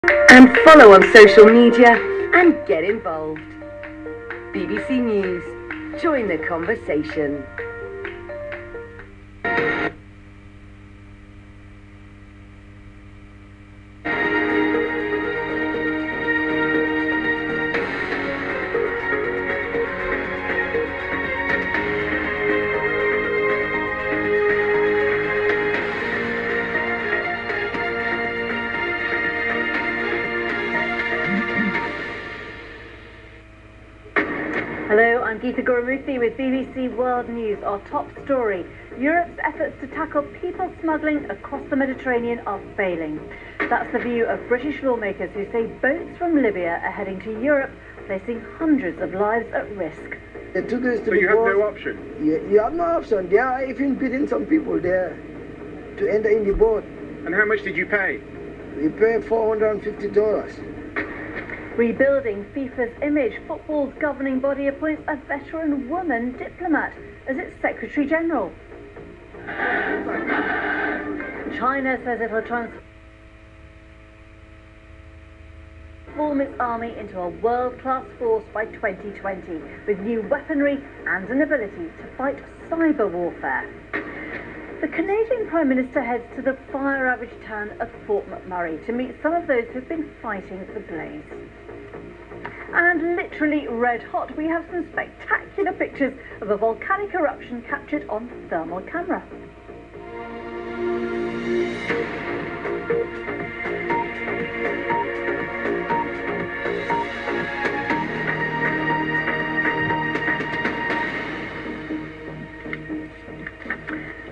And follow on social media and get involved. BBC News. Join the conversation. Hello, I'm Geeta Gurumurthy with BBC World News. Our top story: Europe's efforts to tackle people smuggling across the Mediterranean are failing. That's the view of British lawmakers who say boats from Libya are heading to Europe, placing hundreds of lives at risk. They took us to So the you have port. no option? You have no option. They are even bidding some people there to enter in the boat. And how much did you pay? We pay $450. Rebuilding FIFA's image, football's governing body appoints a veteran woman diplomat as its Secretary General. China says it will transform its army into a world-class force by 2020, with new weaponry and an ability to fight cyber warfare. The Canadian Prime Minister heads to the fire-ravaged town of Fort McMurray to meet some of those who've been fighting the blaze. And literally red hot, we have some spectacular pictures of a volcanic eruption captured on thermal camera.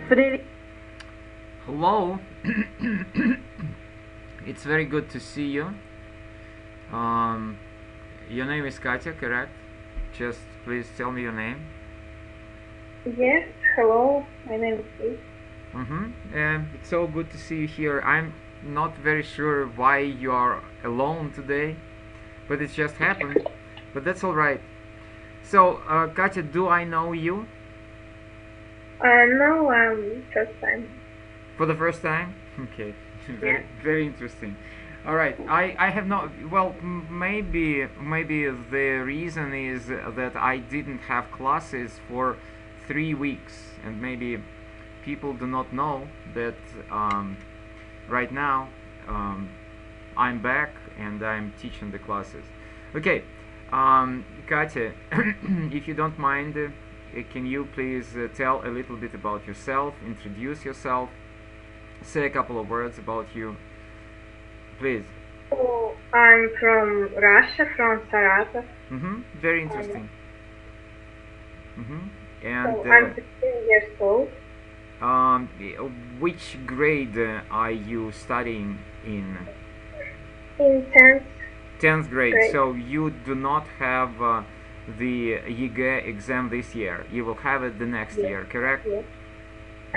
For nearly Hello. It's very good to see you. Your name is Katya, correct? Just please tell me your name. Yes, hello, my name is Kate. It's so good to see you here. I'm not very sure why you are alone today, but it just happened. But that's all right. So, Katya, do I know you? No, first time. For the first time? Okay. Very, very interesting. All right. I have not. Well, maybe the reason is that I didn't have classes for 3 weeks, and maybe people do not know that right now I'm back and I'm teaching the classes. Okay, Katya, if you don't mind, can you please tell a little bit about yourself, introduce yourself, say a couple of words about you, please. So, I'm from Russia, from Saratov. Very interesting. And So I'm 16 years old. which grade are you studying in? In 10th 10th grade. grade. So you do not have the EGE exam this year. You will have it the next year, correct? Yes.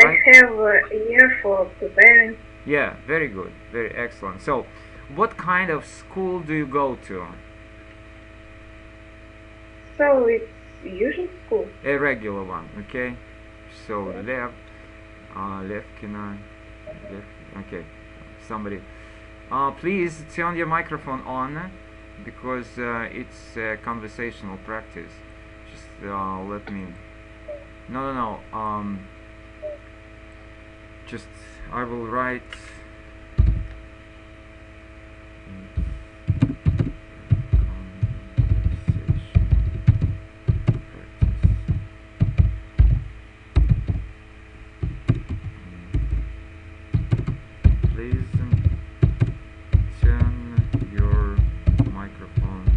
Right? I have a year for preparing. Yeah, very good, very excellent. So, what kind of school do you go to? So it's usual school. A regular one, okay? So Levkina, okay, somebody. Please turn your microphone on because it's conversational practice. Just let me. No. Just I will write. Please turn your microphone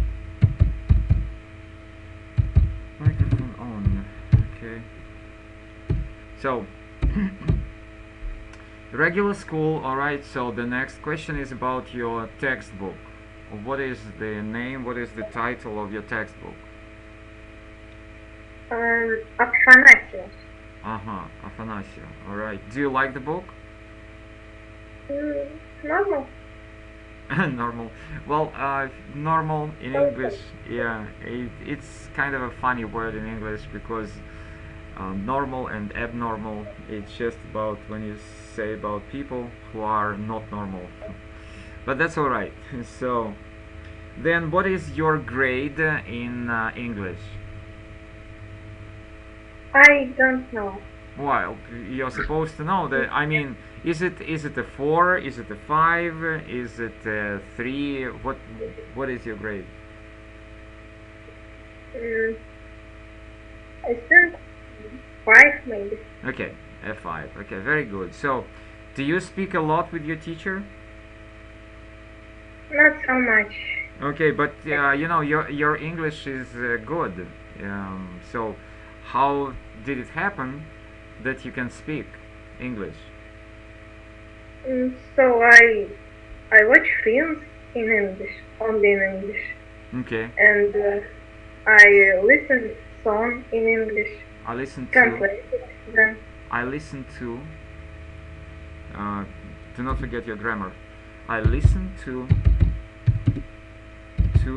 on. Okay. So regular school. All right. So the next question is about your textbook. What is the name? What is the title of your textbook? Afanasia. Afanasia. All right. Do you like the book? Normal. Normal. Well, normal in Okay. English, yeah, it's kind of a funny word in English because normal and abnormal, it's just about when you say about people who are not normal. but that's all right. So, then what is your grade in English? I don't know. Well, you're supposed to know that. I mean, is it a 4? Is it a 5? Is it a 3? What is your grade? I think 5 maybe. Okay, a 5. Okay, very good. So, do you speak a lot with your teacher? Not so much. Okay, but you know your English is good. So, how did it happen that you can speak English? So I watch films in English, only in English, Okay, and I listen song in English, I listen to. translate them. I listen to. Do not forget your grammar. I listen to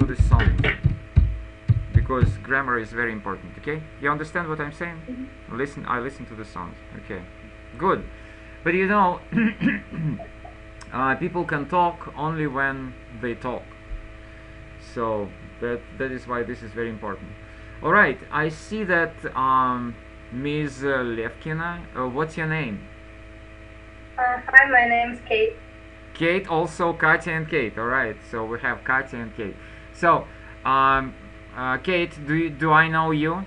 the songs because grammar is very important. Okay, you understand what I'm saying? Listen. I listen to the songs. Okay, good. But you know, people can talk only when they talk. So that is why this is very important. All right, I see that Ms. Levkina. What's your name? Hi, my name's Kate. Kate, also Katya and Kate. All right, so we have Katya and Kate. So, Kate, do I know you?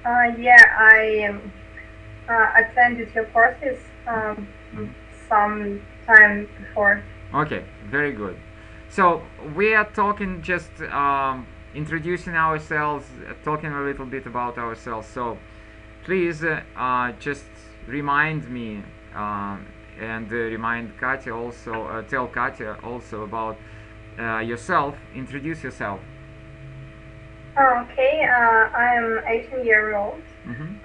Yeah, I attended your courses some time before. Okay, very good. So we are talking just introducing ourselves, talking a little bit about ourselves. So please just remind me and remind Katya also, tell Katya also about yourself. Introduce yourself. Okay, I'm 18 years old.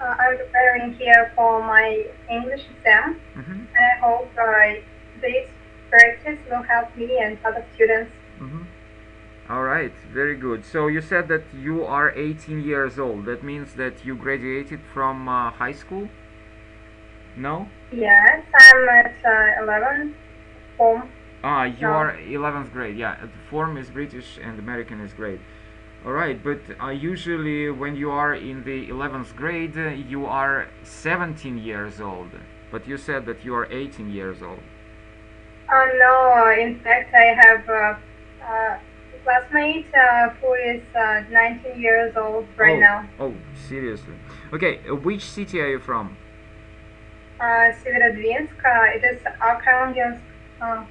I'm preparing here for my English exam, and I hope this practice will help me and other students. All right, very good. So you said that you are 18 years old. That means that you graduated from high school? No? Yes, I'm at 11 form. You are 11th grade. Yeah, form is British and American is grade. All right, but usually when you are in the 11th grade, you are 17 years old. But you said that you are 18 years old. No, in fact, I have a classmate who is 19 years old right now. Oh, seriously? Okay, which city are you from? Severodvinsk. It is Arkhangelsk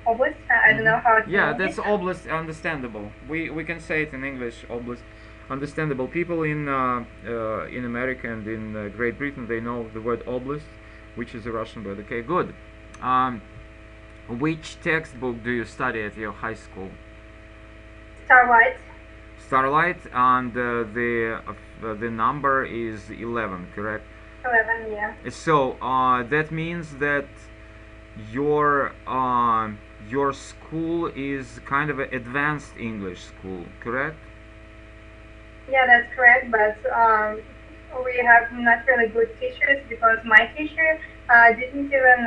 Oblast. I don't know how to Yeah, pronounce that's it. oblast, understandable. We can say it in English, oblast, understandable. People in America and in Great Britain, they know the word oblast, which is a Russian word. Okay, good. Which textbook do you study at your high school? Starlight. Starlight, and the number is 11, correct? 11, yeah. So that means that your school is kind of an advanced English school, correct? Yeah, that's correct, but we have not really good teachers because my teacher didn't even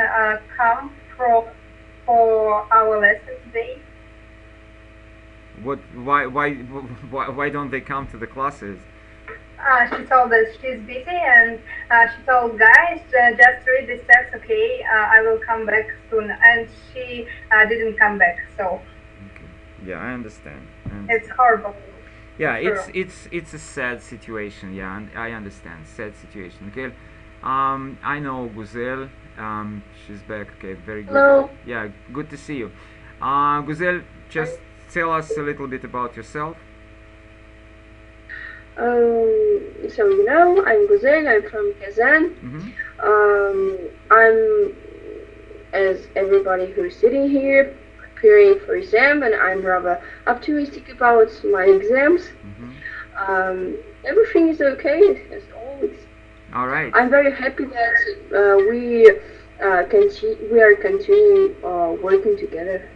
come for our lesson today. What? Why don't they come to the classes? She told us she's busy, and she told guys just read this text, okay? I will come back soon, and she didn't come back. So Okay. Yeah, I understand. it's horrible. Yeah, Sure. it's a sad situation. Yeah, and I understand. Sad situation. Okay. I know Guzel. She's back. Okay, very good. Hello. Yeah, good to see you. Guzel, just tell us a little bit about yourself. So you know, I'm Guzel, I'm from Kazan. I'm, as everybody who's sitting here, preparing for exam, and I'm rather optimistic about my exams. Everything is okay, as always. All right. I'm very happy that we are continuing working together.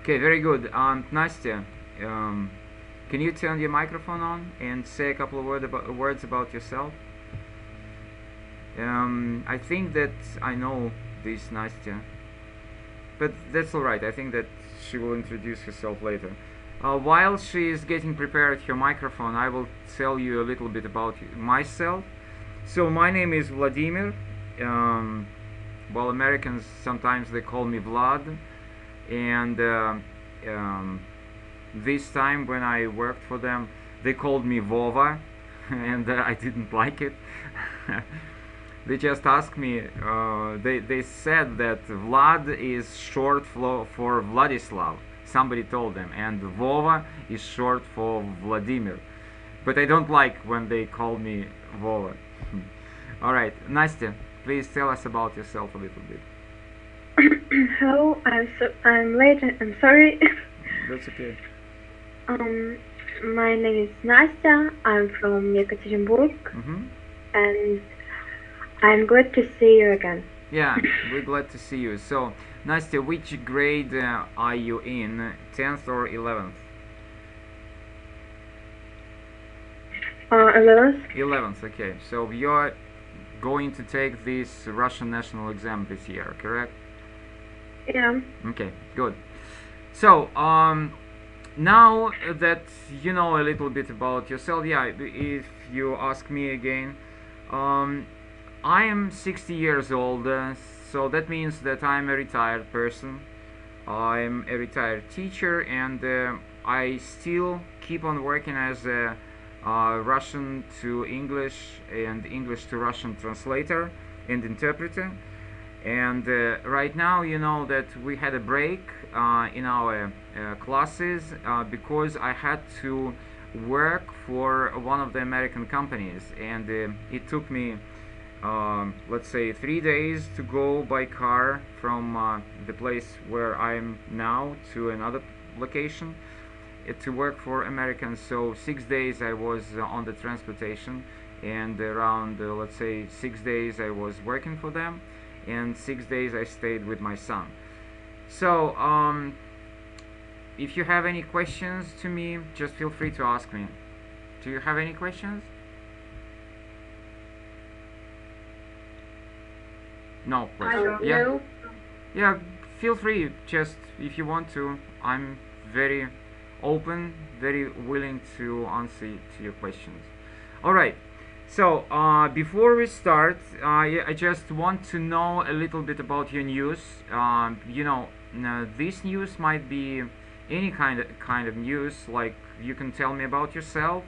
Okay, very good. Nastya, can you turn your microphone on and say a couple of words about yourself? I think that I know this Nastya, but that's all right. I think that she will introduce herself later. While she is getting prepared her microphone, I will tell you a little bit about myself. So my name is Vladimir. Well, Americans sometimes they call me Vlad, and this time when I worked for them, they called me Vova, and I didn't like it. They just asked me, they said that Vlad is short for Vladislav. Somebody told them, and Vova is short for Vladimir. But I don't like when they call me Vova. Alright, Nastya, please tell us about yourself a little bit. Hello, I'm late. I'm sorry. That's okay. My name is Nastya. I'm from Yekaterinburg, and I'm glad to see you again. Yeah, we're glad to see you. So, Nastya, which grade are you in? 10th or 11th? 11th. 11th, okay. So you're going to take this Russian national exam this year, correct? Yeah. Okay, good. So, now that you know a little bit about yourself, yeah, if you ask me again, I am 60 years old, so that means that I'm a retired person. I'm a retired teacher, and I still keep on working as a Russian to English and English to Russian translator and interpreter. And right now, you know that we had a break in our classes because I had to work for one of the American companies, and it took me let's say 3 days to go by car from the place where I'm now to another location to work for Americans. So 6 days I was on the transportation, and around let's say 6 days I was working for them, and 6 days I stayed with my son. So if you have any questions to me, just feel free to ask me. Do you have any questions? No question. Yeah. Yeah, feel free. Just if you want to, I'm very open, very willing to answer to your questions. All right. So before we start, I just want to know a little bit about your news. You know, this news might be any kind of news. Like you can tell me about yourself.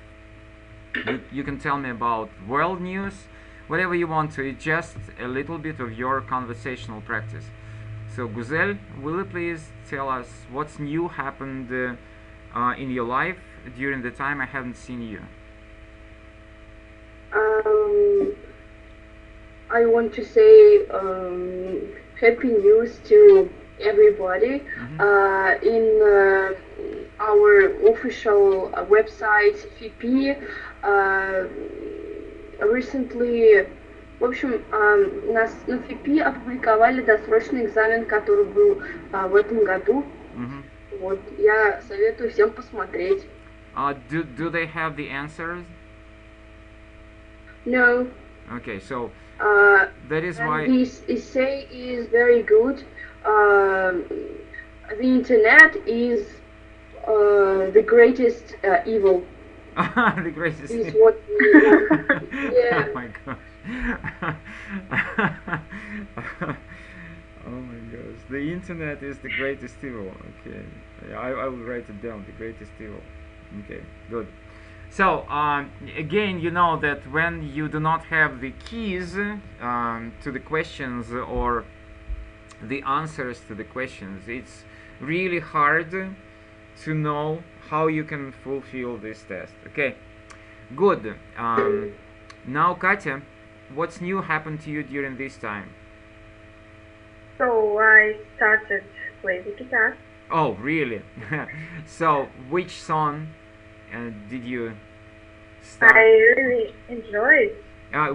You can tell me about world news. Whatever you want to, it's just a little bit of your conversational practice. So, Guzel, will you please tell us what's new happened in your life during the time I haven't seen you? I want to say happy news to everybody. In our official website, FIPI, recently, в общем, нас на ФИПИ опубликовали досрочный экзамен, который был в этом году. Вот, я советую всем посмотреть. Do they have the answers? No. Okay, so that is why this essay is very good. The internet is the greatest evil. The greatest is what we yeah. Oh my gosh. Oh my gosh. The internet is the greatest evil. Okay. Yeah, I will write it down. The greatest evil. Okay, good. So, again, you know that when you do not have the keys to the questions or the answers to the questions, it's really hard to know how you can fulfill this test. Okay, good. Now, Katya, what's new happened to you during this time? So I started playing the guitar. Oh, really? So, which song did you start? I really enjoyed.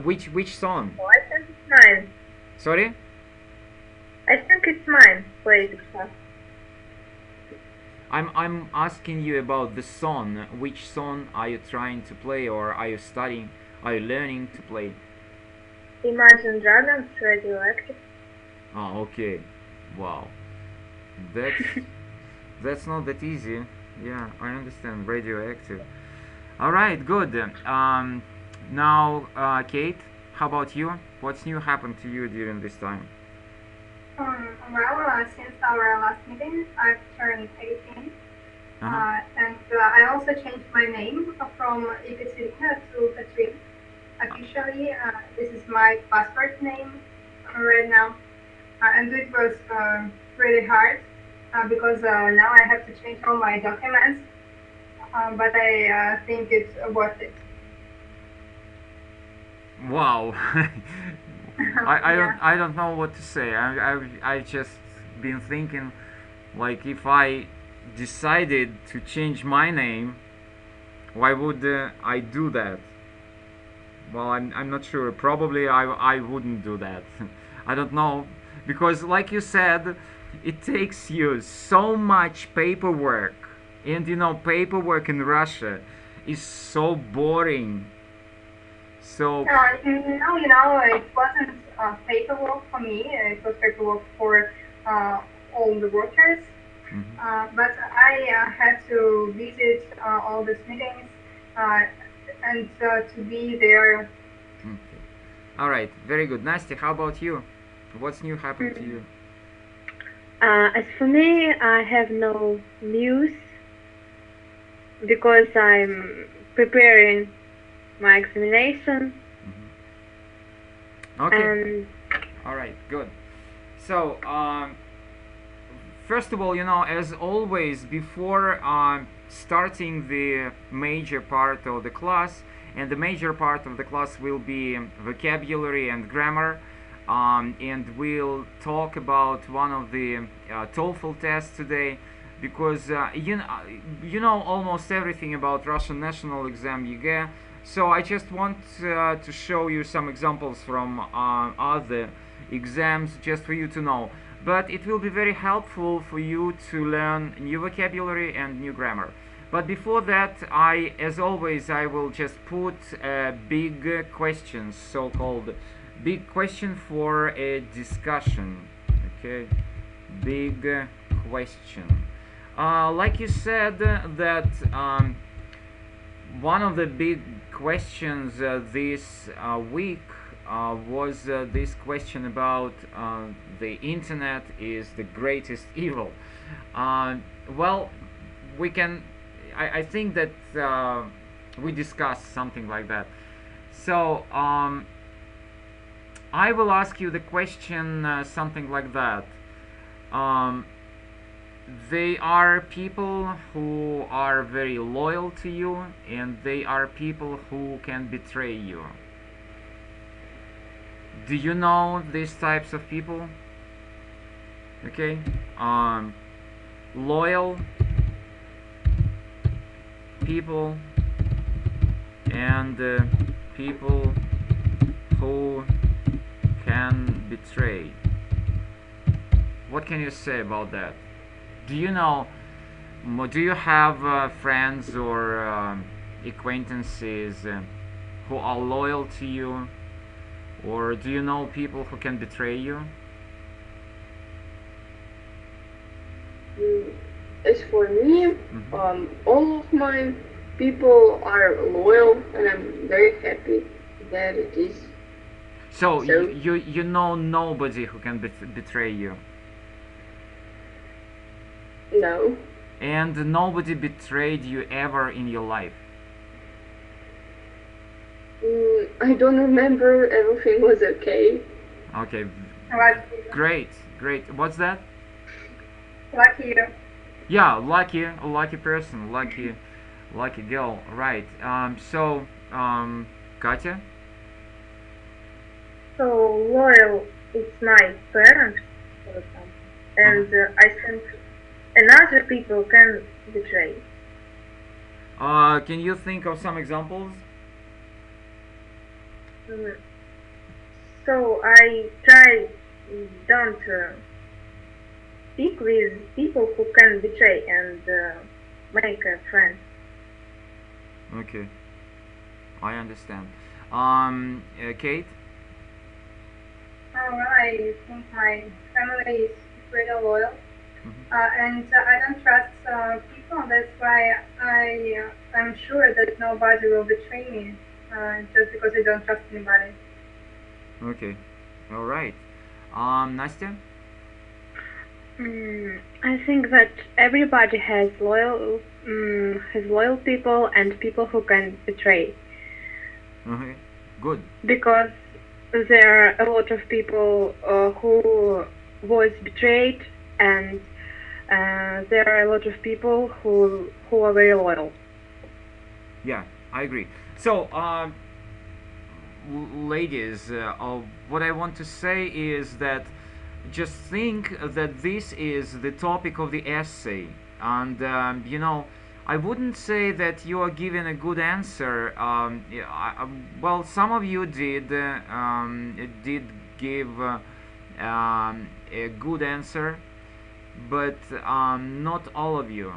Which song? Oh, I think it's mine. Sorry? I think it's mine. Play the guitar. I'm asking you about the song. Which song are you trying to play, or are you studying? Are you learning to play? Imagine Dragons, Radioactive. Oh, okay. Wow. That's That's not that easy. Yeah, I understand. Radioactive. All right, good. Now, Kate, how about you? What's new happened to you during this time? Well, since our last meeting, I've turned 18. Uh-huh. And I also changed my name from Ekaterina to Katrin. Officially, this is my passport name right now. And it was really hard because now I have to change all my documents. But I think it's worth it. Wow. Yeah. I don't know what to say. I've just been thinking, like, if I decided to change my name, why would I do that? Well, I'm not sure. Probably I wouldn't do that. I don't know, because like you said, it takes you so much paperwork, and you know, paperwork in Russia is so boring. So No, it wasn't paperwork for me. It was paperwork for all the workers. But I had to visit all these meetings and to be there. okay. All right, very good. Nasty, how about you? What's new happened to you? As for me, I have no news because I'm preparing my examination. Okay. And All right, good. So, first of all, you know, as always, before starting the major part of the class, and the major part of the class will be vocabulary and grammar, and we'll talk about one of the TOEFL tests today, because you know almost everything about Russian national exam ЕГЭ. So I just want to show you some examples from other exams, just for you to know. But it will be very helpful for you to learn new vocabulary and new grammar. But before that, as always, I will just put big questions, so-called big question for a discussion. Okay, big question. Like you said, that one of the big questions this week was this question about the internet is the greatest evil. Well, we can. I think that we discussed something like that. So I will ask you the question something like that. They are people who are very loyal to you, and they are people who can betray you. Do you know these types of people? Okay, loyal people and people who can betray. What can you say about that? Do you know, do you have friends or acquaintances who are loyal to you, or do you know people who can betray you? As for me, all of my people are loyal, and I'm very happy that it is. So you know nobody who can betray you? No. And nobody betrayed you ever in your life? I don't remember. Everything was okay. Okay, Lucky, great. What's that? lucky you. Yeah, lucky person, lucky girl, right. So, Katya? So loyal is my parents, for example, and I think another people can betray. Can you think of some examples? So I try don't speak with people who can betray and make a friend. Okay, I understand. Kate? Well, I think my family is pretty loyal. And I don't trust people. That's why I'm sure that nobody will betray me just because I don't trust anybody. Okay, all right. Nastya? I think that everybody has loyal people and people who can betray. Okay, good. Because there are a lot of people who was betrayed, and there are a lot of people who are very loyal. Yeah, I agree. So, ladies, what I want to say is that just think that this is the topic of the essay, and you know, I wouldn't say that you are giving a good answer. Yeah, well, some of you did give a good answer, but not all of you.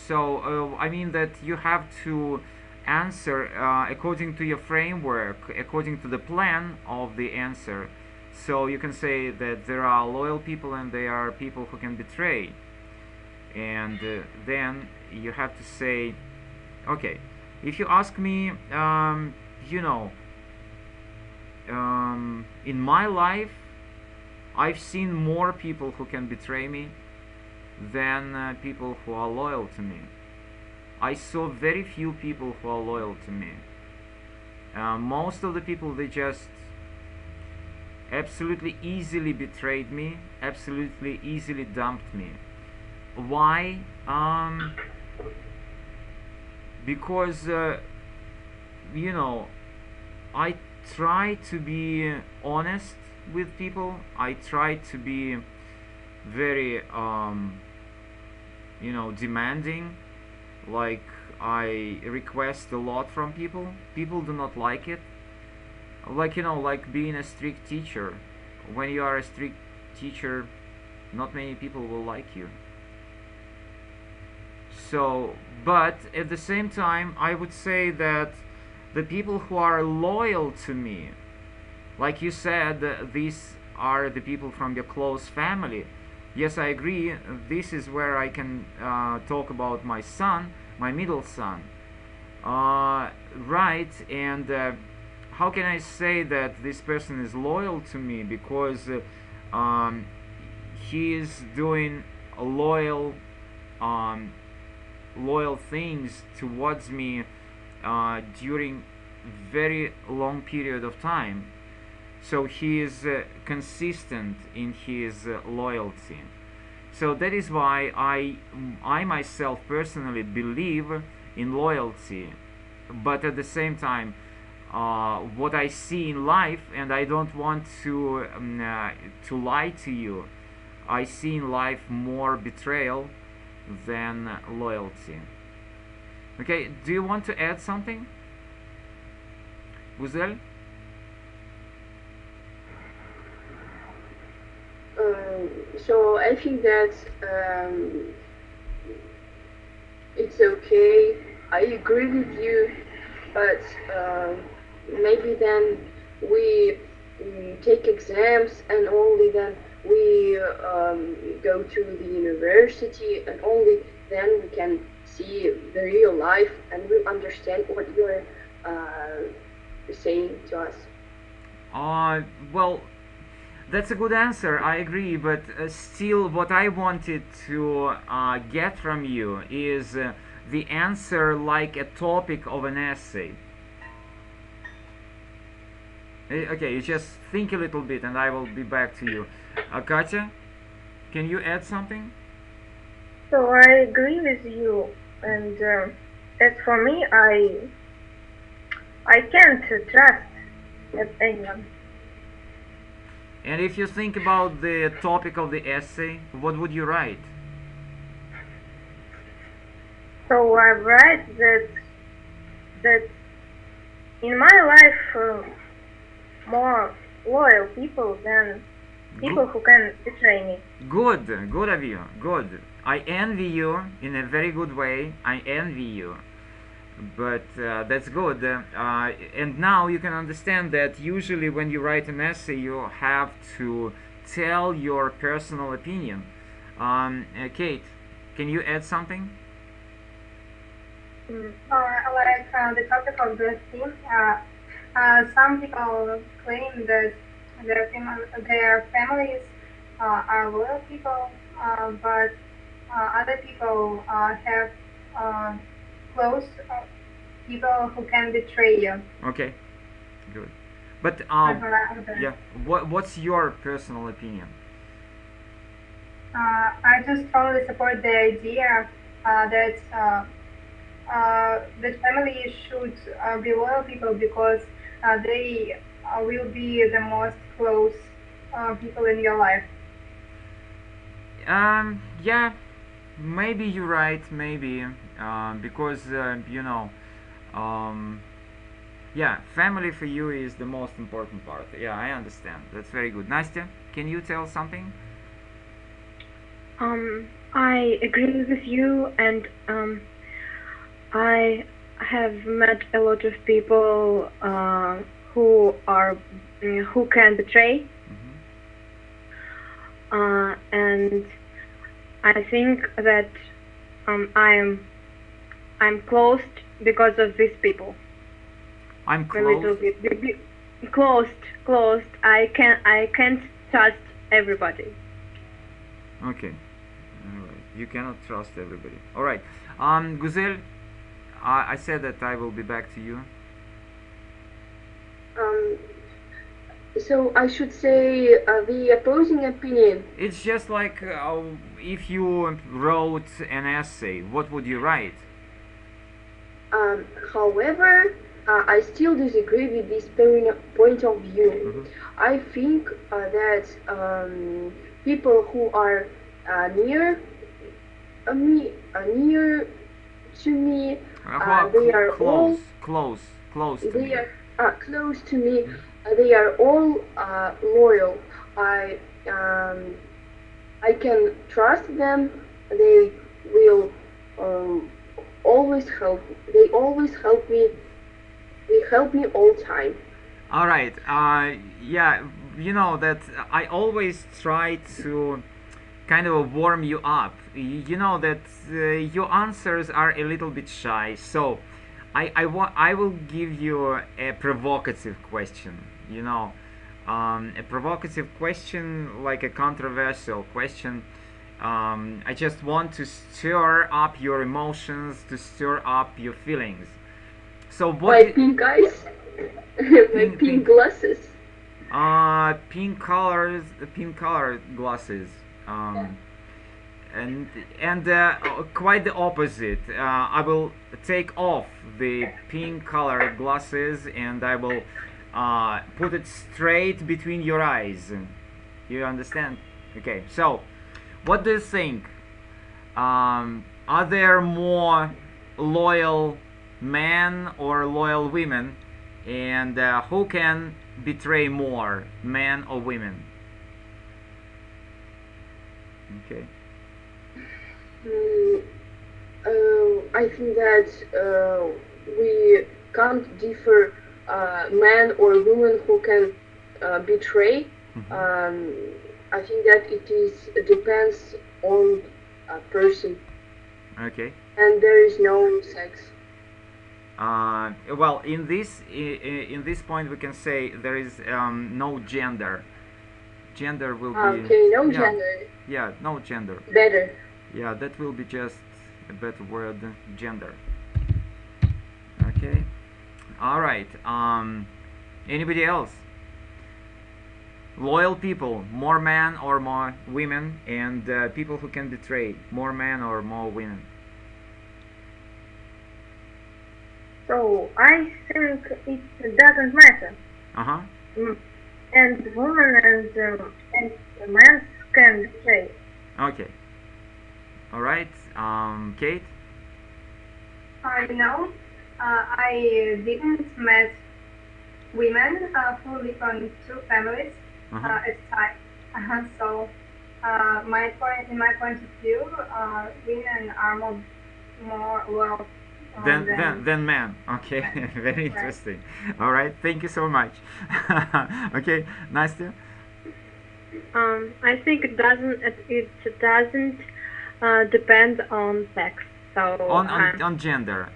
So I mean that you have to answer according to your framework, according to the plan of the answer. So you can say that there are loyal people and there are people who can betray. And then you have to say, okay, if you ask me, you know, in my life, I've seen more people who can betray me than people who are loyal to me. I saw very few people who are loyal to me. Most of the people, they just absolutely easily betrayed me, absolutely easily dumped me. Why? Because you know, I try to be honest with people. I try to be very you know, demanding. Like, I request a lot from people. People do not like it. Like, you know, like being a strict teacher. When you are a strict teacher, not many people will like you. So, but at the same time, I would say that the people who are loyal to me, like you said, these are the people from your close family. Yes, I agree. This is where I can talk about my son, my middle son. Right, and how can I say that this person is loyal to me? Because he is doing loyal things towards me during very long period of time. So he is consistent in his loyalty. So that is why I myself personally believe in loyalty. But at the same time, what I see in life, and I don't want to lie to you, I see in life more betrayal than loyalty. Okay, do you want to add something, Guzel? So I think that it's okay. I agree with you, but maybe then we take exams, and only then we go to the university, and only then we can see the real life and we understand what you're saying to us. Well, that's a good answer, I agree, but still what I wanted to get from you is the answer like a topic of an essay. Okay, you just think a little bit and I will be back to you. Katya, can you add something? So I agree with you, and as for me, I can't trust anyone. And if you think about the topic of the essay, what would you write? So I write that in my life more loyal people than people who can betray me. Good of you, good. I envy you in a very good way. I envy you. But that's good. And now you can understand that usually when you write an essay, you have to tell your personal opinion. Kate, can you add something? Like the topic of the theme, some people claim that their families are loyal people, but other people have close people who can betray you. Okay, good. But yeah, what's your personal opinion? I just strongly support the idea that that family should be loyal people because they will be the most close people in your life. Yeah, maybe you're right. Maybe because yeah, family for you is the most important part. Yeah, I understand. That's very good. Nastya, can you tell something? I agree with you, and I have met a lot of people who can betray, and I think that I'm closed because of these people. I'm A little close. bit closed. I can't trust everybody. Okay. All right. You cannot trust everybody. All right. Guzel, I said that I will be back to you. So I should say the opposing opinion. It's just like if you wrote an essay, what would you write? However, I still disagree with this point of view. I think that people who are near near to me, they are all close to they me. are close to me. They are all loyal. I can trust them. They will always help. They always help me. They help me all time. All right. Yeah, you know that I always try to kind of warm you up. You know that your answers are a little bit shy, so I will give you a provocative question. You know, a provocative question, like a controversial question. I just want to stir up your emotions, to stir up your feelings. So what? My pink eyes, my pink glasses. Pink colored glasses. And quite the opposite. I will take off the pink colored glasses and I will put it straight between your eyes. You understand? Okay. So, what do you think? Are there more loyal men or loyal women? And who can betray more, men or women? Okay. I think that we can't differ man or woman who can betray. I think that it depends on a person. Okay. And there is no sex. Well, in this point, we can say there is no gender. Gender will be okay. No gender. Yeah, no gender. Better. Yeah, that will be just a better word, gender. Okay. All right. Anybody else? Loyal people, more men or more women, and people who can betray, more men or more women. So I think it doesn't matter. And women and men can betray. Okay. All right. Kate. No, I didn't met women who live on two families at a time. So, in my point of view, women are more loyal than men. Okay, very interesting. All right, thank you so much. Okay, Nastya. I think it doesn't depend on sex. So On gender.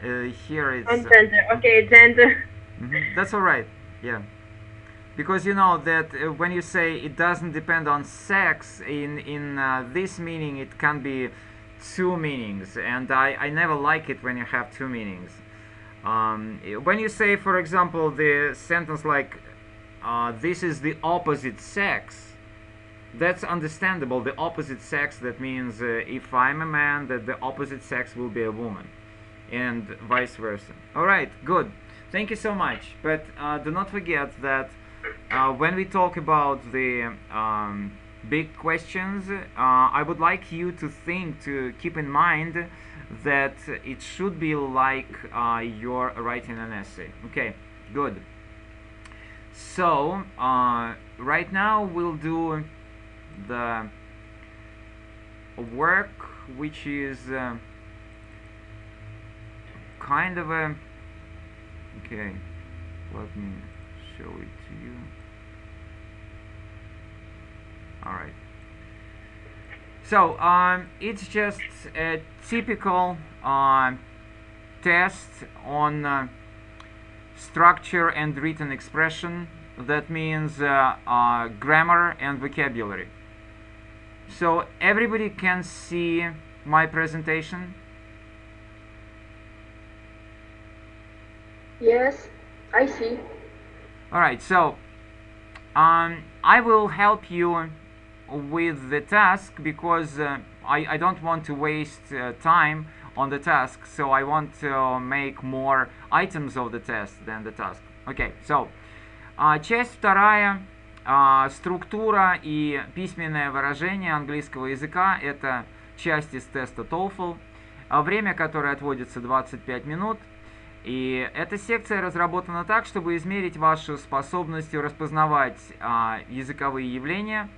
Here it's on gender. Okay, gender. That's all right. Yeah. Because you know that when you say it doesn't depend on sex, in this meaning it can be two meanings, and I never like it when you have two meanings. When you say, for example, the sentence like this is the opposite sex, that's understandable. The opposite sex, that means if I'm a man, that the opposite sex will be a woman, and vice versa. All right, good. Thank you so much. But do not forget that when we talk about the big questions, I would like you to keep in mind that it should be like you're writing an essay. Okay, good. So right now we'll do the work, which is kind of a, okay, let me show it to you. Alright, so it's just a typical test on structure and written expression. That means grammar and vocabulary. So everybody can see my presentation? Yes, I see. Alright, so I will help you with the task because I don't want to waste time on the task, so I want to make more items of the test than the task. Okay, so часть вторая, структура и письменное выражение английского языка, это часть из теста TOEFL, время, которое отводится 25 минут. И эта секция разработана так, чтобы измерить вашу способность распознавать языковые явления,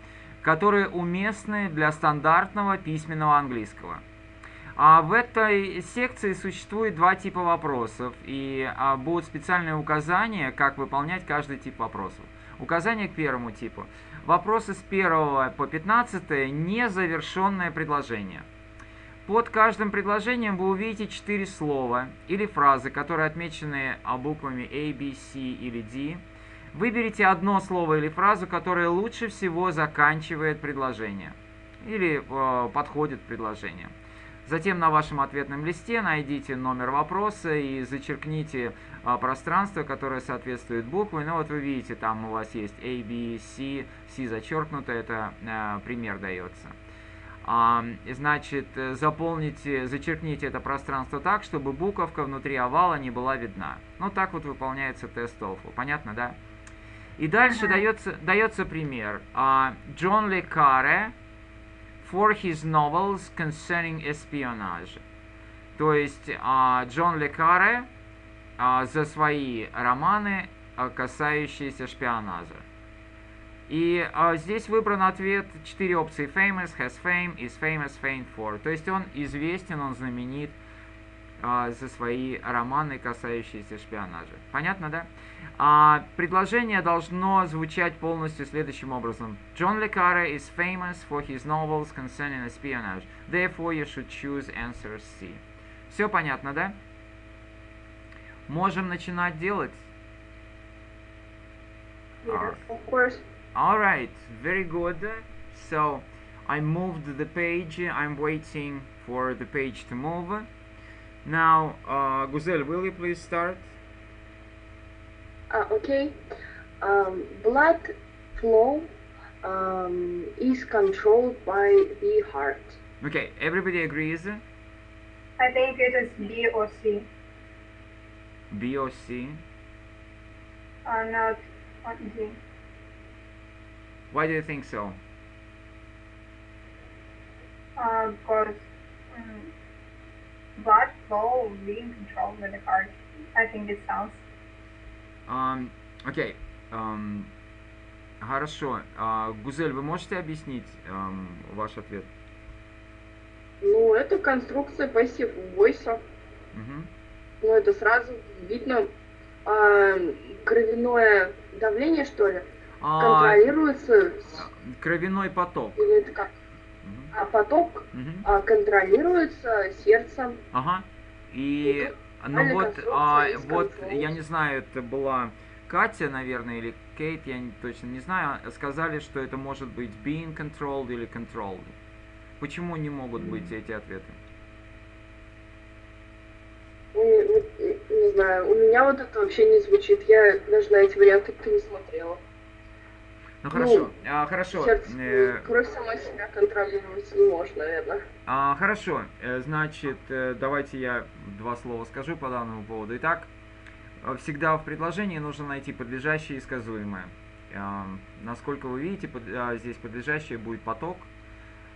которые уместны для стандартного письменного английского. В этой секции существует два типа вопросов, и будут специальные указания, как выполнять каждый тип вопросов. Указание к первому типу. Вопросы с 1 по 15 незавершенное предложение. Под каждым предложением вы увидите 4 слова или фразы, которые отмечены буквами A, B, C или D. Выберите одно слово или фразу, которое лучше всего заканчивает предложение или подходит к предложению. Затем на вашем ответном листе найдите номер вопроса и зачеркните пространство, которое соответствует букве. Ну вот вы видите, там у вас есть A, B, C, C зачеркнуто, это пример дается. Значит, зачеркните это пространство так, чтобы буковка внутри овала не была видна. Ну, так вот выполняется тест TOEFL. Понятно, да? И дальше дается пример. John le Carré for his novels concerning espionage. То есть, Джон le Carré за свои романы, касающиеся шпионажа. И здесь выбран ответ, 4 опции: famous, has fame, is famous, famed for. То есть он известен, он знаменит за свои романы, касающиеся шпионажа. Понятно, да? Предложение должно звучать полностью следующим образом. John le Carré is famous for his novels concerning espionage. Therefore you should choose answer C. Все понятно, да? Можем начинать делать? Yes, of course. Alright, very good. So I moved the page. I'm waiting for the page to move. Now, Guzel, will you please start? Okay. Blood flow is controlled by the heart. Okay, everybody agrees? I think it is B or C. B or C? Not D. Why do you think so? Because blood flow being controlled by the heart. I think it sounds. Окей. Хорошо. Гузель, вы можете объяснить ваш ответ? Ну, это конструкция passive voice. Ну, это сразу видно кровяное давление, что ли. контролируется Кровяной поток. или это как? А поток контролируется сердцем. Ага. И, ну вот, я не знаю, это была Катя, наверное, или Кейт, я точно не знаю, сказали, что это может быть being controlled или controlled. Почему не могут быть эти ответы? Не знаю, у меня вот это вообще не звучит. Я даже на эти варианты не смотрела. Ну хорошо, хорошо. Сердце, кровь сама себя контролировать не может, наверное. Хорошо, значит, давайте я два слова скажу по данному поводу. Итак, всегда в предложении нужно найти подлежащее и сказуемое. Насколько вы видите, здесь подлежащее будет поток.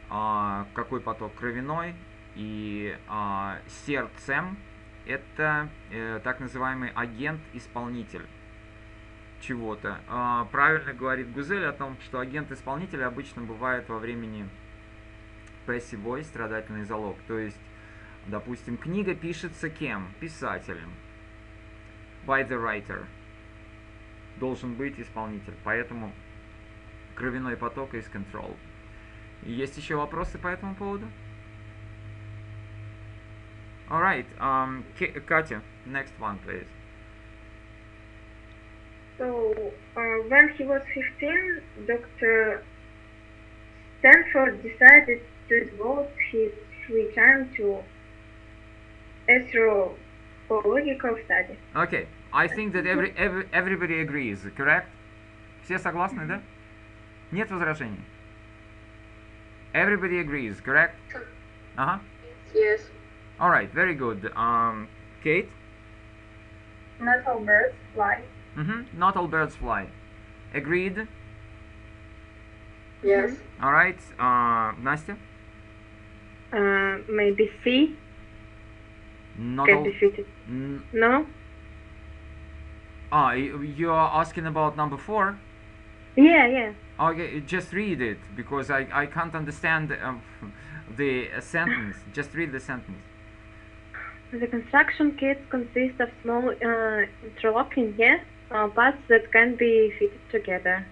Какой поток? Кровяной. И сердцем это так называемый агент-исполнитель чего-то. Правильно говорит Гузель о том, что агент-исполнитель обычно бывает во времени passive voice, страдательный залог. То есть, допустим, книга пишется кем? Писателем. By the writer. Должен быть исполнитель. Поэтому кровяной поток is control. Есть еще вопросы по этому поводу? Alright, Katya, next one, please. So, when he was 15, Dr. Stanford decided to devote his free time to astrobiological study. Okay, I think that everybody agrees, correct? Все согласны, да? Нет возражений? Everybody agrees, correct? Yes. Alright, very good. Kate? Not all birds fly. Not all birds fly. Agreed? Yes. Alright, Настя? Maybe C Not can all... be fitted. No? You are asking about number 4? Yeah. Okay, just read it, because I can't understand the sentence. Just read the sentence. The construction kits consist of small interlocking parts that can be fitted together.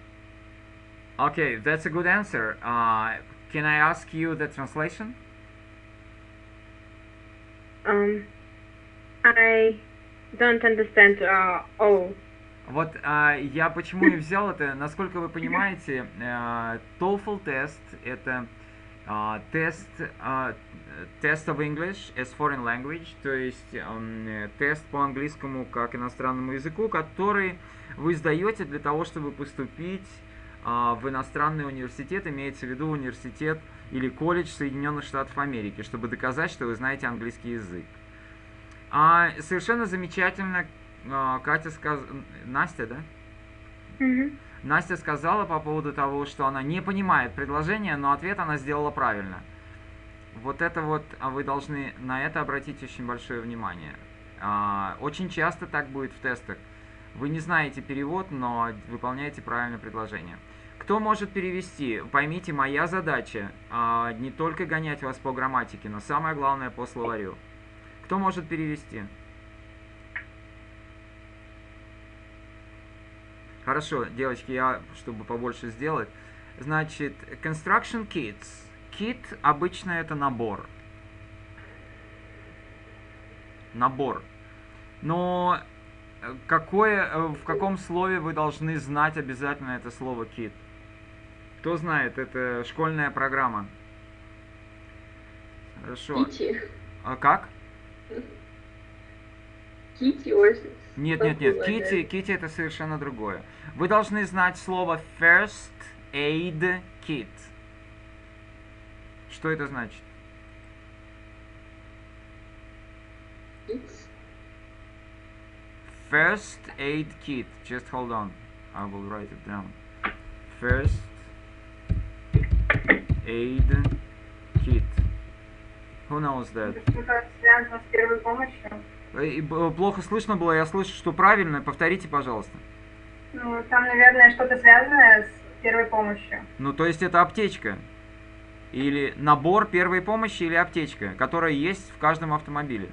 Okay, that's a good answer. Can I ask you the translation? I don't understand all. Вот я почему и взял это, насколько вы понимаете, TOEFL тест это тест of English as foreign language, то есть тест по английскому как иностранному языку, который вы сдаете для того, чтобы поступить в иностранный университет, имеется в виду университет или колледж Соединенных Штатов Америки, чтобы доказать, что вы знаете английский язык. Совершенно замечательно, Катя Настя, да? Настя сказала по поводу того, что она не понимает предложение, но ответ она сделала правильно. Вот это вот, вы должны на это обратить очень большое внимание. Очень часто так будет в тестах. Вы не знаете перевод, но выполняете правильное предложение. Кто может перевести? Поймите, моя задача не только гонять вас по грамматике, но самое главное по словарю. Кто может перевести? Хорошо, девочки, я, чтобы побольше сделать. Значит, construction kits. Kit обычно это набор. Набор. Но в каком слове вы должны знать обязательно это слово kit? Кто знает, это школьная программа. Хорошо. Кити. Как? Кити, Нет. Кити это совершенно другое. Вы должны знать слово first aid kit. Что это значит? First aid kit. Just hold on. I will write it down. First aid kit. Who knows that? Что-то связано с первой помощью. Плохо слышно было, я слышу, что правильно. Повторите, пожалуйста. Ну, там, наверное, что-то связанное с первой помощью. Ну, то есть это аптечка. Или набор первой помощи, или аптечка, которая есть в каждом автомобиле.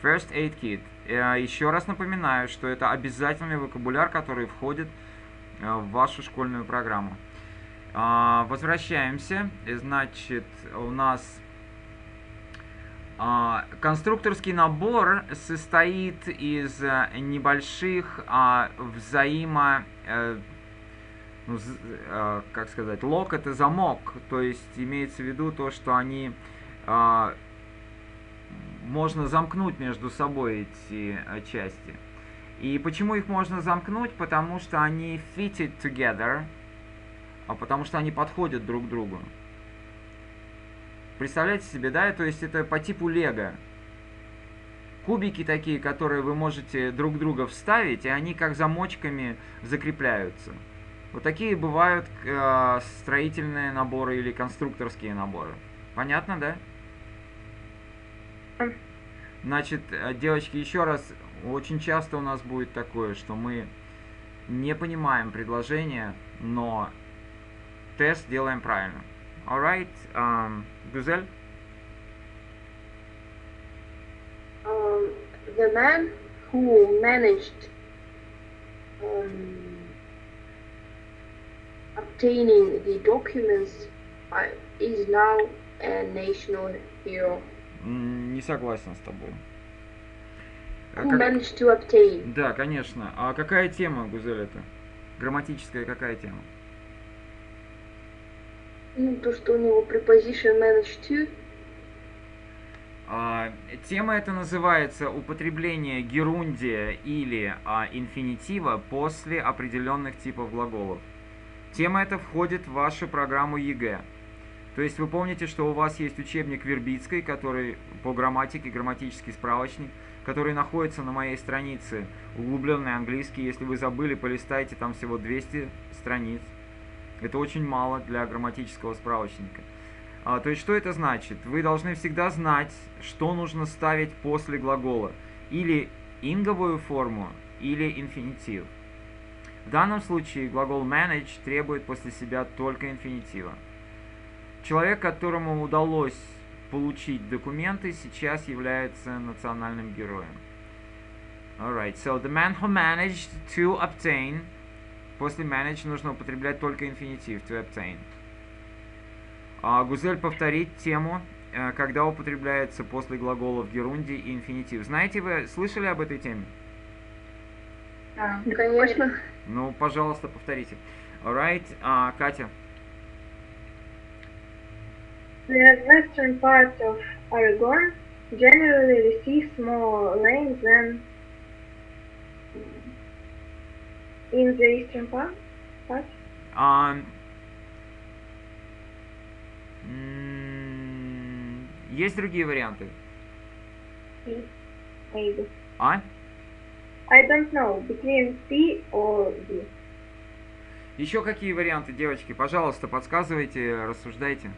First aid kit. Еще раз напоминаю, что это обязательный вокабуляр, который входит в вашу школьную программу. Возвращаемся. Значит, у нас конструкторский набор состоит из небольших как сказать, лок — это замок, то есть имеется в виду то, что они можно замкнуть между собой эти части. И почему их можно замкнуть? Потому что они fitted together, потому что они подходят друг к другу. Представляете себе, да? То есть это по типу лего. Кубики такие, которые вы можете друг друга вставить, и они как замочками закрепляются. Вот такие бывают строительные наборы или конструкторские наборы. Понятно, да? Значит, девочки, еще раз, очень часто у нас будет такое, что мы не понимаем предложение, но тест делаем правильно. Alright, Гузель? The man who managed obtaining the documents is now a national hero. Не согласен с тобой. Who managed to obtain? Да, конечно. А какая тема, Гузель, это? Грамматическая какая тема? Ну, то, что у него preposition managed to. Тема эта называется употребление герундия или инфинитива после определенных типов глаголов. Тема эта входит в вашу программу ЕГЭ. То есть вы помните, что у вас есть учебник Вербицкой, который по грамматике, грамматический справочник, который находится на моей странице «Углубленный английский». Если вы забыли, полистайте, там всего 200 страниц. Это очень мало для грамматического справочника. То есть что это значит? Вы должны всегда знать, что нужно ставить после глагола. Или инговую форму, или инфинитив. В данном случае глагол manage требует после себя только инфинитива. Человек, которому удалось получить документы, сейчас является национальным героем. Alright, so the man who managed to obtain. После manage нужно употреблять только инфинитив, to obtain. Гузель, повторить тему, когда употребляется после глаголов герундий и инфинитив. Знаете, вы слышали об этой теме? Да, конечно. Ну, пожалуйста, повторите. Alright, Катя. The western part of Oregon generally receives more rain than in the eastern part. Есть другие варианты? Maybe. А? I don't know, between C or D. Еще какие варианты, девочки? Пожалуйста, подсказывайте, рассуждайте.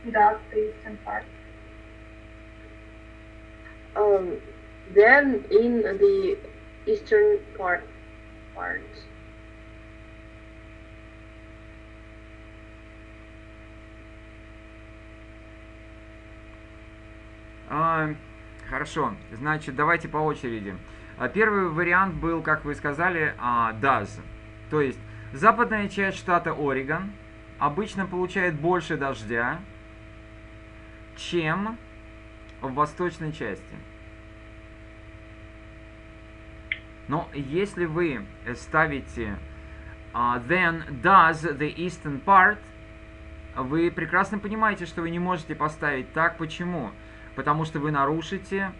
Да, the eastern part. Then in the eastern part. Хорошо, значит, давайте по очереди. Первый вариант был, как вы сказали, does. То есть, западная часть штата Орегон обычно получает больше дождя, чем в восточной части. Но если вы ставите then does the eastern part, вы прекрасно понимаете, что вы не можете поставить так. Почему? Потому что вы нарушите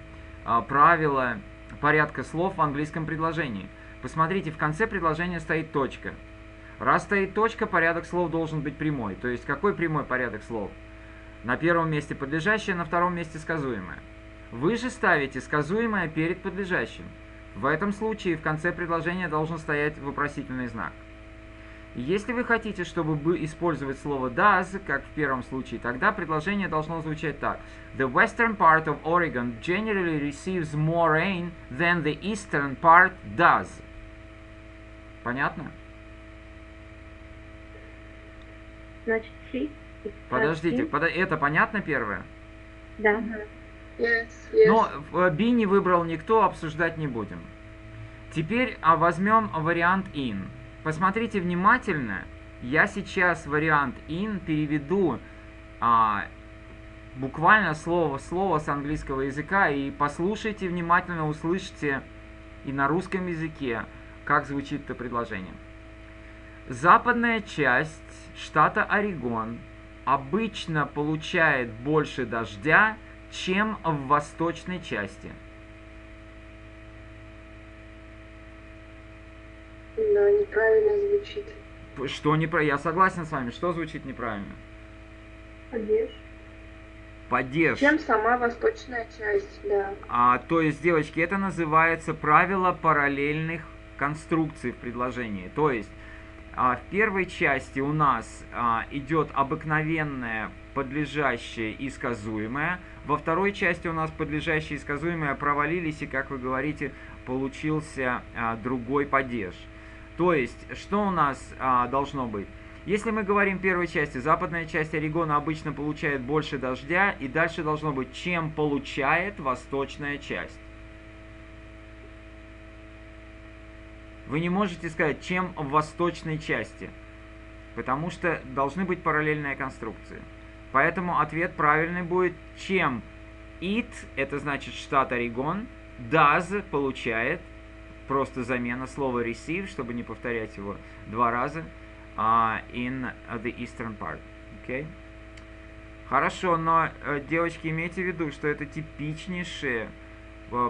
правила порядка слов в английском предложении. Посмотрите, в конце предложения стоит точка. Раз стоит точка, порядок слов должен быть прямой. То есть, какой прямой порядок слов? На первом месте подлежащее, на втором месте сказуемое. Вы же ставите сказуемое перед подлежащим. В этом случае в конце предложения должен стоять вопросительный знак. Если вы хотите, чтобы использовать слово does, как в первом случае, тогда предложение должно звучать так. The western part of Oregon generally receives more rain than the eastern part does. Понятно? Значит, C. Подождите, это понятно первое? Да. Yes. Но B не выбрал никто, обсуждать не будем. Теперь возьмем вариант in. посмотрите внимательно. Я сейчас вариант in переведу буквально слово в слово с английского языка, и послушайте внимательно, услышьте и на русском языке, как звучит это предложение. Западная часть штата Орегон обычно получает больше дождя, чем в восточной части. Но неправильно звучит. Что неправильно? Я согласен с вами. Что звучит неправильно? Падеж. Падеж. Чем сама восточная часть, да. То есть, девочки, это называется правило параллельных конструкций в предложении. То есть, в первой части у нас идет обыкновенное подлежащее и сказуемое. Во второй части у нас подлежащее и сказуемое провалились, и, как вы говорите, получился другой падеж. То есть, что у нас должно быть? Если мы говорим в первой части, западная часть Орегона обычно получает больше дождя, и дальше должно быть, чем получает восточная часть. Вы не можете сказать, чем в восточной части, потому что должны быть параллельные конструкции. Поэтому ответ правильный будет, чем it, это значит штат Орегон, does получает, просто замена слова receive, чтобы не повторять его два раза, in the eastern part. Okay? Хорошо, но, девочки, имейте в виду, что это типичнейшее,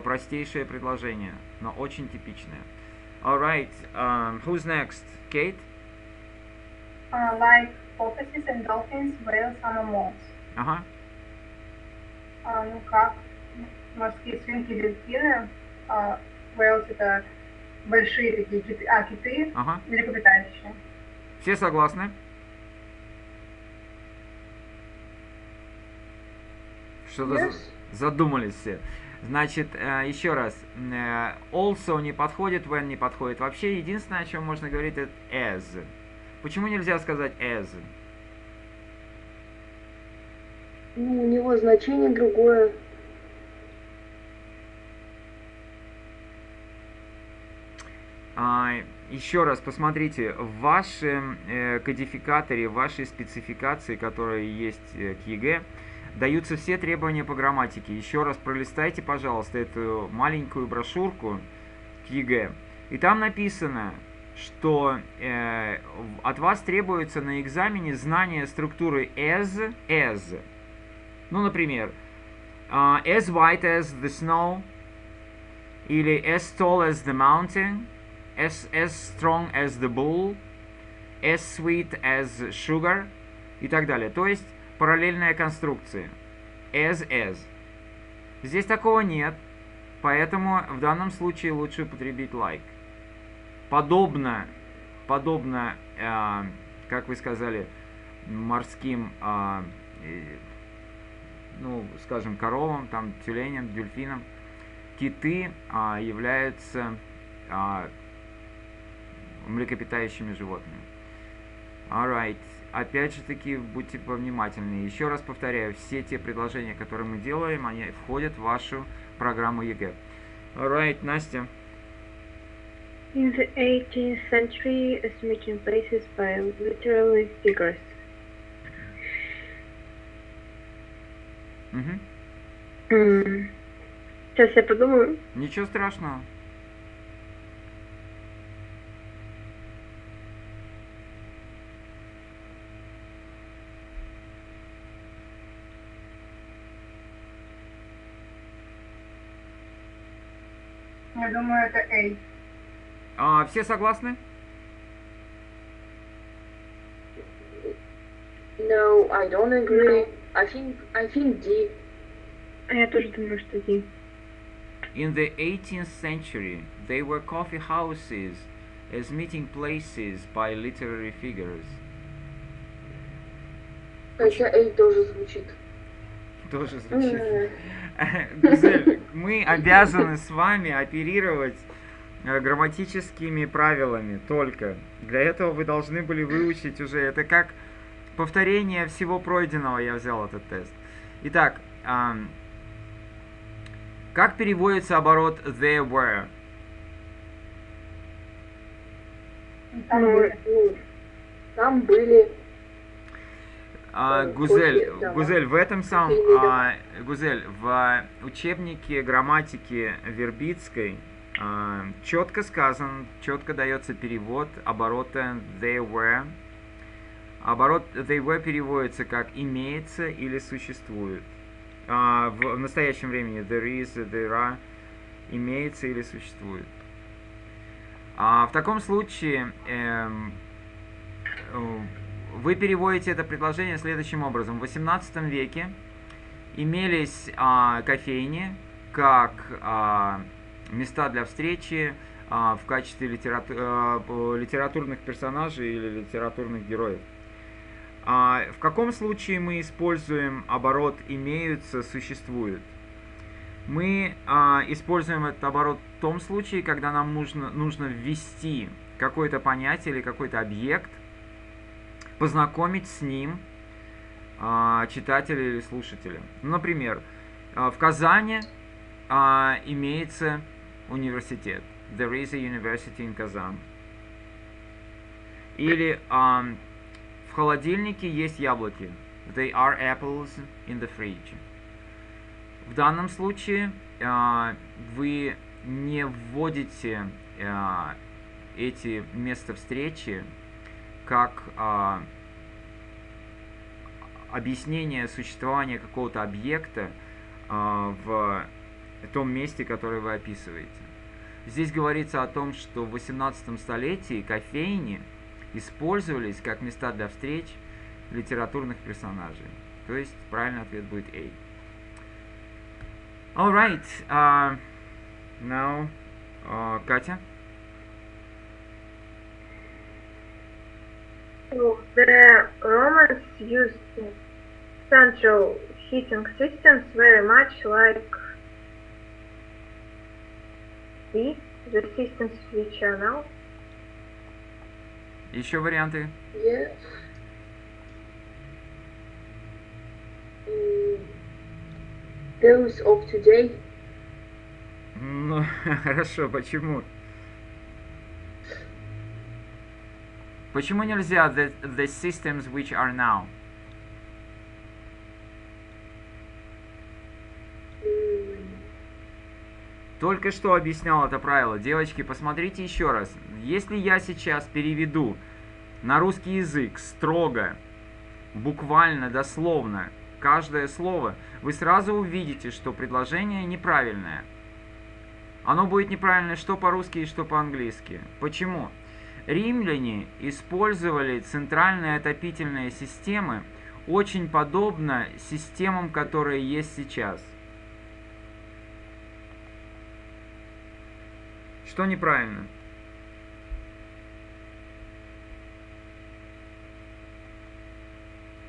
простейшее предложение, но очень типичное. Alright, who's next? Kate? Like porpoises and dolphins, whales and mammals. Ага. Ну как, морские свинки и дельфины, whales это большие такие киты, киты, Ага. млекопитающие. Все согласны? Что-то задумались все. Значит, еще раз. Also не подходит, when не подходит. Вообще, единственное, о чем можно говорить, это as. Почему нельзя сказать as? Ну, у него значение другое. Еще раз посмотрите, в вашем кодификаторе, в вашей спецификации, которая есть к ЕГЭ, даются все требования по грамматике. Еще раз пролистайте, пожалуйста, эту маленькую брошюрку к ЕГЭ. И там написано, что от вас требуется на экзамене знание структуры as. Ну, например, as white as the snow, или as tall as the mountain, as strong as the bull, as sweet as sugar и так далее. То есть параллельная конструкция. As. Здесь такого нет, поэтому в данном случае лучше употребить like. Подобно, как вы сказали, морским, ну, скажем, коровам, там, тюленям, дельфинам, киты являются млекопитающими животными. Alright. Опять же таки, будьте повнимательнее. Еще раз повторяю, все те предложения, которые мы делаем, они входят в вашу программу ЕГЭ. Alright, Настя. In the 18th century, estimating places by literary figures. Сейчас я подумаю. Ничего страшного. Я думаю, это A. Все согласны? No, I don't agree. I think D. Я тоже думаю, что D. In the 18th century, they were coffee houses as meeting places by literary figures. Хотя A тоже звучит. Тоже звучит. Гузель, мы обязаны с вами оперировать грамматическими правилами только. Для этого вы должны были выучить уже. Это как повторение всего пройденного, я взял этот тест. Итак, как переводится оборот there were? Там Ну, были. Ну, там были... Гузель, кофе, да. Гузель, в этом самом, Кофейни, Гузель, в учебнике грамматики вербицкой четко сказано, четко дается перевод оборота they were. Оборот they were переводится как имеется или существует. В настоящем времени there is, there are, имеется или существует. В таком случае вы переводите это предложение следующим образом. В XVIII веке имелись кофейни как места для встречи в качестве литературных персонажей или литературных героев. В каком случае мы используем оборот «имеются», «существуют»? Мы используем этот оборот в том случае, когда нам нужно ввести какое-то понятие или какой-то объект, познакомить с ним читателя или слушателя. Например, в Казани имеется университет. There is a university in Kazan. Или в холодильнике есть яблоки. They are apples in the fridge. В данном случае вы не вводите эти места встречи как объяснение существования какого-то объекта в том месте, которое вы описываете. Здесь говорится о том, что в 18 столетии кофейни использовались как места для встреч литературных персонажей. То есть правильный ответ будет A. Alright, now, Катя. So the Romans used central heating systems very much like the systems which are now. Еще варианты? Yeah. Those of today. Ну, хорошо, почему? Почему нельзя the systems which are now? Только что объяснял это правило. Девочки, посмотрите еще раз. Если я сейчас переведу на русский язык строго, буквально, дословно, каждое слово, вы сразу увидите, что предложение неправильное. Оно будет неправильное что по-русски и что по-английски. Почему? Римляне использовали центральные отопительные системы очень подобно системам, которые есть сейчас. Что неправильно?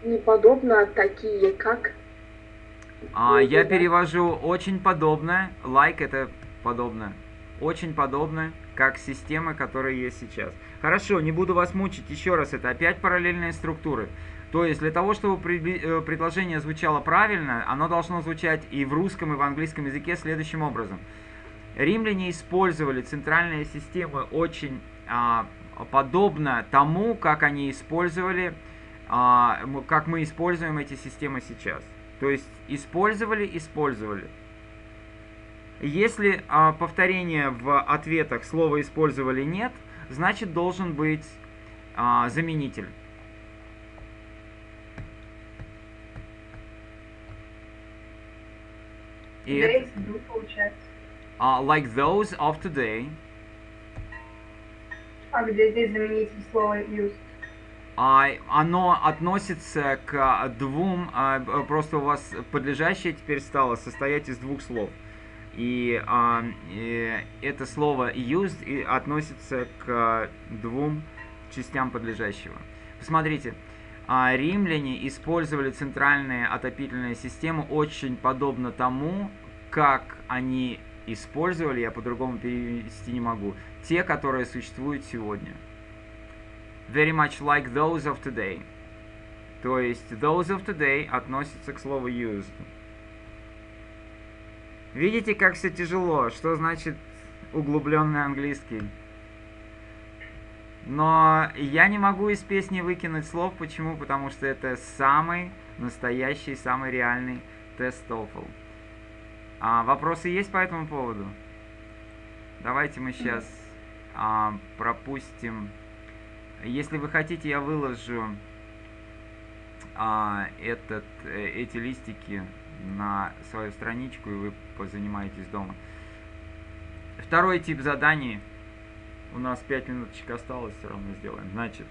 Неподобно такие, как... Я перевожу очень подобно, like это подобно, очень подобно, как системы, которые есть сейчас. Хорошо, не буду вас мучить, еще раз, это опять параллельные структуры. То есть для того, чтобы предложение звучало правильно, оно должно звучать и в русском, и в английском языке следующим образом. Римляне использовали центральные системы очень подобно тому, как они использовали, как мы используем эти системы сейчас. То есть использовали. Если повторения в ответах слова «использовали» нет, значит должен быть заменитель. И Today's do получается. Like those of today. А где здесь заменитель слова used? Оно относится к двум, просто у вас подлежащее теперь стало состоять из двух слов. И это слово used относится к двум частям подлежащего. Посмотрите, римляне использовали центральные отопительные системы очень подобно тому, как они использовали, я по-другому перевести не могу, те, которые существуют сегодня. Very much like those of today. То есть those of today относится к слову used. Видите, как все тяжело? Что значит углубленный английский? Но я не могу из песни выкинуть слов. Почему? Потому что это самый настоящий, самый реальный тест TOEFL. Вопросы есть по этому поводу? Давайте мы сейчас пропустим. Если вы хотите, я выложу эти листики на свою страничку, и вы позанимаетесь дома. Второй тип заданий. У нас 5 минуточек осталось, все равно сделаем. Значит,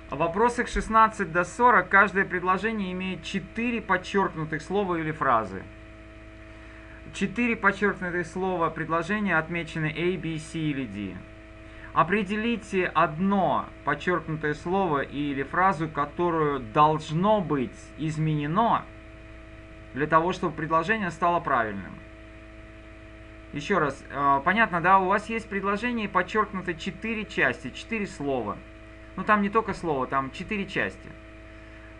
в вопросах 16 до 40 каждое предложение имеет 4 подчеркнутых слова или фразы. 4 подчеркнутых слова предложения отмечены A, B, C или D. Определите одно подчеркнутое слово или фразу, которую должно быть изменено для того, чтобы предложение стало правильным. Еще раз, понятно, да? У вас есть предложение, подчеркнуто 4 части, 4 слова. Ну, там не только слово, там 4 части.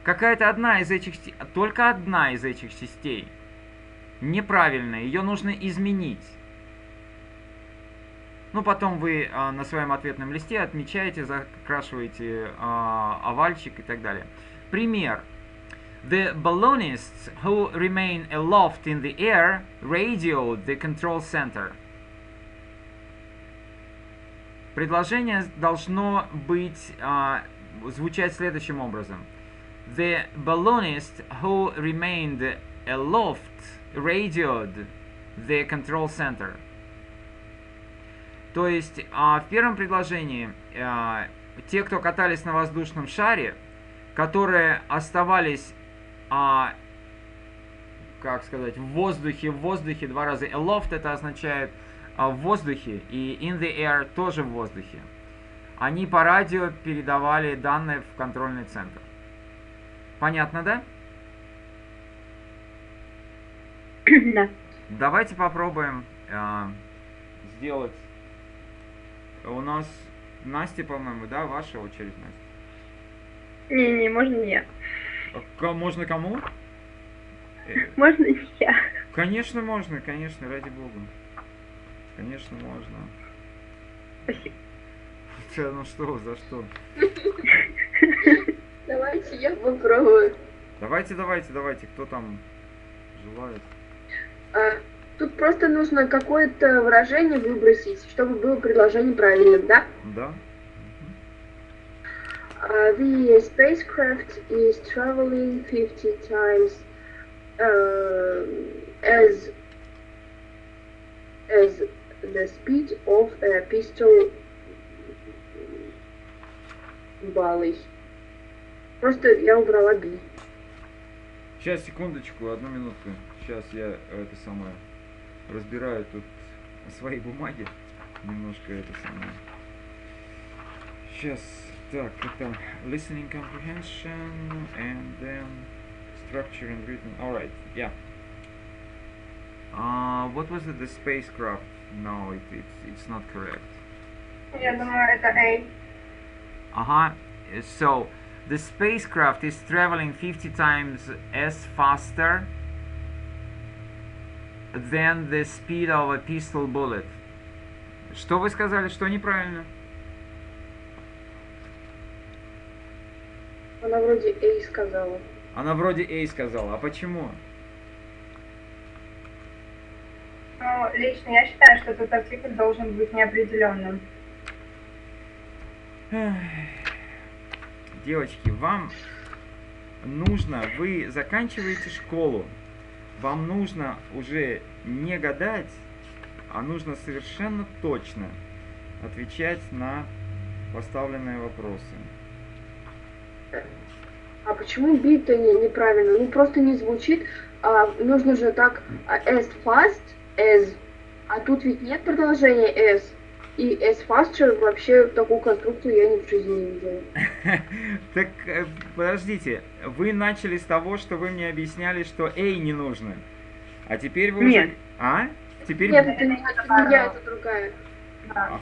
Какая-то одна из этих, только одна из этих частей неправильная, ее нужно изменить. Ну, потом вы на своем ответном листе отмечаете, закрашиваете овальчик и так далее. Пример. The balloonists who remain aloft in the air radioed the control center. Предложение должно быть, звучать следующим образом. The balloonists who remained aloft radioed the control center. То есть в первом предложении те, кто катались на воздушном шаре, которые оставались, как сказать, в воздухе два раза. Aloft это означает в воздухе, и in the air тоже в воздухе. Они по радио передавали данные в контрольный центр. Понятно, да? Да. Давайте попробуем сделать. У нас Настя, по-моему, да? Ваша очередь, Настя. Не, можно не я. Можно кому? Можно не я. Конечно, можно, конечно, ради бога. Конечно, можно. Спасибо. Ну что, за что? Давайте я попробую. Давайте. Кто там желает? Тут просто нужно какое-то выражение выбросить, чтобы было предложение правильным, да? Да. The spacecraft is traveling 50 times as the speed of a pistol volley. Просто я убрала B. Сейчас, секундочку, одну минутку. Сейчас я это самое разбираю тут свои бумаги. Немножко это самое. Сейчас, так, это listening comprehension and then structure and written. Alright, yeah. What was it? The spacecraft? No, it's not correct. Я думаю, это A. Ага. So, the spacecraft is traveling 50 times as faster than the speed of a pistol bullet. Что вы сказали, что неправильно? Она вроде A сказала. Она вроде A сказала. А почему? Ну, лично я считаю, что этот артикль должен быть неопределенным. Девочки, вам нужно, вы заканчиваете школу, вам нужно уже не гадать, а нужно совершенно точно отвечать на поставленные вопросы. А почему B-то неправильно? Ну просто не звучит. Нужно же так as fast as. А тут ведь нет продолжения as. И as faster вообще такую конструкцию я ни в жизни не видела. Так, подождите, вы начали с того, что вы мне объясняли, что A не нужно. А теперь вы Нет. уже... А? Теперь... Нет, это не я, это другая.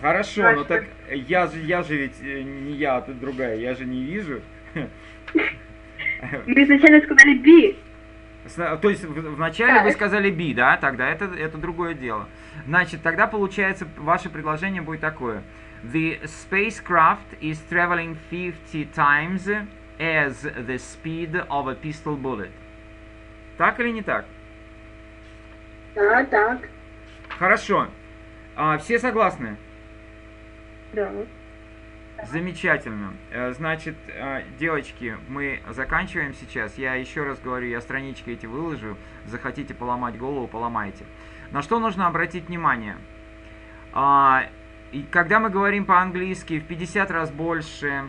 Хорошо, но так я же ведь не я, а ты другая, я же не вижу. Вы изначально сказали B. То есть вначале вы сказали B, да? Тогда это другое дело. Значит, тогда получается, ваше предложение будет такое. The spacecraft is traveling 50 times as the speed of a pistol bullet. Так или не так? Да, так. Хорошо. Все согласны? Да. Замечательно. Значит, девочки, мы заканчиваем сейчас. Я еще раз говорю, я странички эти выложу. Захотите поломать голову, поломайте. На что нужно обратить внимание? И когда мы говорим по-английски в 50 раз больше,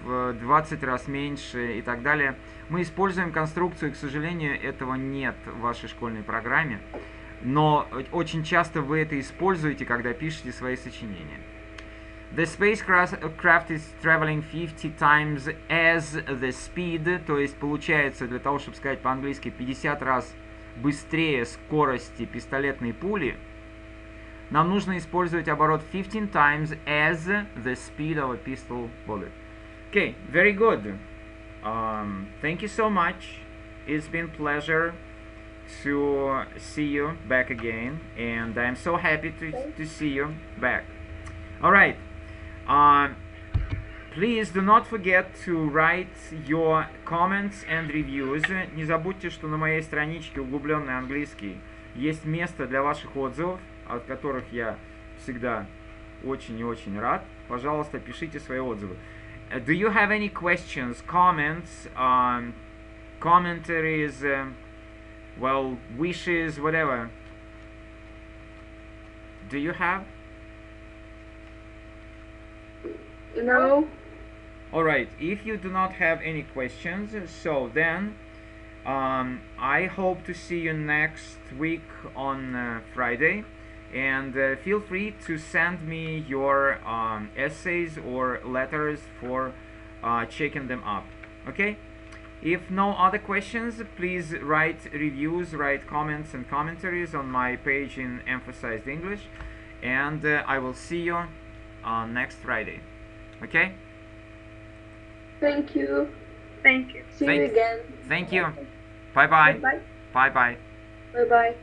в 20 раз меньше и так далее, мы используем конструкцию, к сожалению, этого нет в вашей школьной программе, но очень часто вы это используете, когда пишете свои сочинения. The spacecraft is traveling 50 times as the speed, то есть получается, для того, чтобы сказать по-английски 50 раз быстрее скорости пистолетной пули, нам нужно использовать оборот 15 times as the speed of a pistol bullet. Okay, very good. Thank you so much. It's been pleasure to see you back again, and I'm so happy to see you back. All right. Please do not forget to write your comments and reviews. Не забудьте, что на моей страничке «Углубленный английский» есть место для ваших отзывов, от которых я всегда очень и очень рад. Пожалуйста, пишите свои отзывы. Do you have any questions, comments, commentaries, well, wishes, whatever? Do you have? No. Alright, if you do not have any questions, so then I hope to see you next week on Friday, and feel free to send me your essays or letters for checking them up. Okay? If no other questions, please write reviews, write comments and commentaries on my page in Emphasized English, and I will see you next Friday. Okay? Thank you. Thank you. See you again. Thank you. Bye bye. Bye. Bye bye. Bye bye.